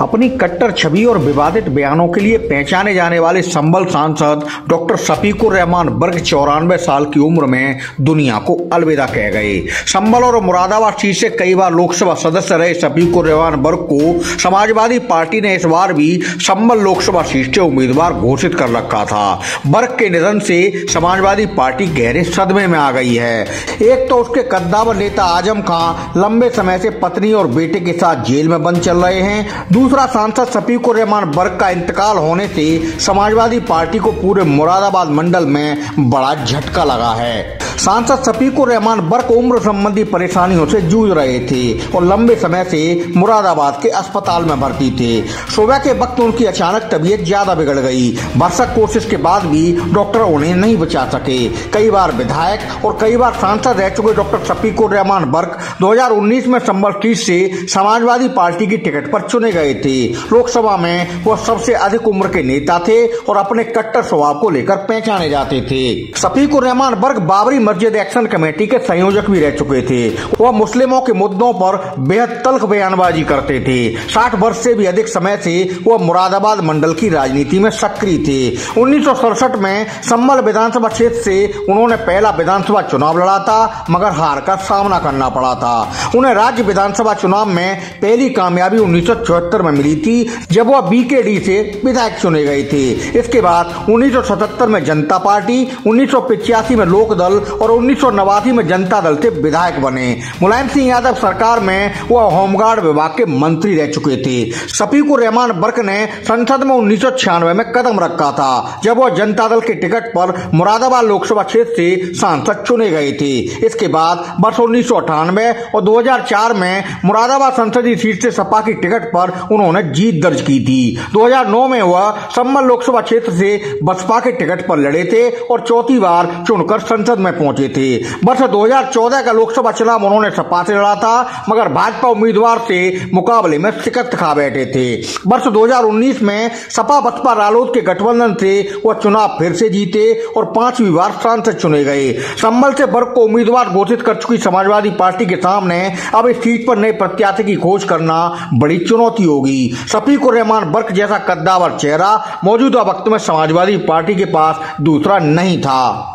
अपनी कट्टर छवि और विवादित बयानों के लिए पहचाने जाने वाले संभल सांसद डॉक्टर शफीकुर रहमान बर्क 94 साल की उम्र में दुनिया को अलविदा कह गए। संभल और मुरादाबाद सीट से कई बार लोकसभा सदस्य रहे शफीकुर रहमान बर्क को समाजवादी पार्टी ने इस बार भी संभल लोकसभा सीट से उम्मीदवार घोषित कर रखा था। बर्क के निधन से समाजवादी पार्टी गहरे सदमे में आ गई है। एक तो उसके कद्दावर नेता आजम खां लंबे समय से पत्नी और बेटे के साथ जेल में बंद चल रहे हैं। दूसरा, सांसद शफीकुर रहमान बर्क का इंतकाल होने से समाजवादी पार्टी को पूरे मुरादाबाद मंडल में बड़ा झटका लगा है। सांसद शफीकुर रहमान बर्क उम्र संबंधी परेशानियों से जूझ रहे थे और लंबे समय से मुरादाबाद के अस्पताल में भर्ती थे। सुबह के वक्त उनकी अचानक तबीयत ज्यादा बिगड़ गई। भरसक कोशिश के बाद भी डॉक्टर उन्हें नहीं बचा सके। कई बार विधायक और कई बार सांसद रह चुके डॉक्टर शफीकुर रहमान बर्क 2019 में संभल सीट से समाजवादी पार्टी की टिकट पर चुने गए थे। लोकसभा में वह सबसे अधिक उम्र के नेता थे और अपने कट्टर स्वभाव को लेकर पहचाने जाते थे। शफीकुर रहमान बर्क बाबरी मस्जिद एक्शन कमेटी के संयोजक भी रह चुके थे। वह मुस्लिमों के मुद्दों पर बेहद तल्ख बयानबाजी करते थे। 60 वर्ष से भी अधिक समय से वह मुरादाबाद मंडल की राजनीति में सक्रिय थे। 1967 में संभल विधानसभा क्षेत्र से उन्होंने पहला विधानसभा चुनाव लड़ा था, मगर हार का सामना करना पड़ा था। उन्हें राज्य विधानसभा चुनाव में पहली कामयाबी 1974 में मिली थी, जब वह बीकेडी से विधायक चुने गए थे। इसके बाद 1977 में जनता पार्टी, 1985 में लोकदल और 1989 में जनता दल से विधायक बने। मुलायम सिंह यादव सरकार में वह होमगार्ड विभाग के मंत्री रह चुके थे। शफीकुर रहमान बर्क ने संसद में 1996 में कदम रखा था, जब वह जनता दल के टिकट पर मुरादाबाद लोकसभा क्षेत्र से सांसद चुने गए थे। इसके बाद वर्ष 1998 और 2004 में मुरादाबाद संसदीय सीट से सपा की टिकट पर उन्होंने जीत दर्ज की थी। 2009 में वह संभल लोकसभा क्षेत्र से बसपा के टिकट पर लड़े थे और चौथी बार चुनकर संसद में पहुंचे थे। वर्ष 2014 का लोकसभा चुनाव उन्होंने सपा से लड़ा था, मगर भाजपा उम्मीदवार से मुकाबले में शिकस्त खा बैठे थे। वर्ष 2019 में सपा बसपा रालोद के गठबंधन से वह चुनाव फिर से जीते और 5वीं बार सांसद चुने गए। संभल से बर्क को उम्मीदवार घोषित कर चुकी समाजवादी पार्टी के सामने अब इस सीट पर नए प्रत्याशी की खोज करना बड़ी चुनौती होगी। शफीकुर रहमान बर्क जैसा कद्दावर चेहरा मौजूदा वक्त में समाजवादी पार्टी के पास दूसरा नहीं था।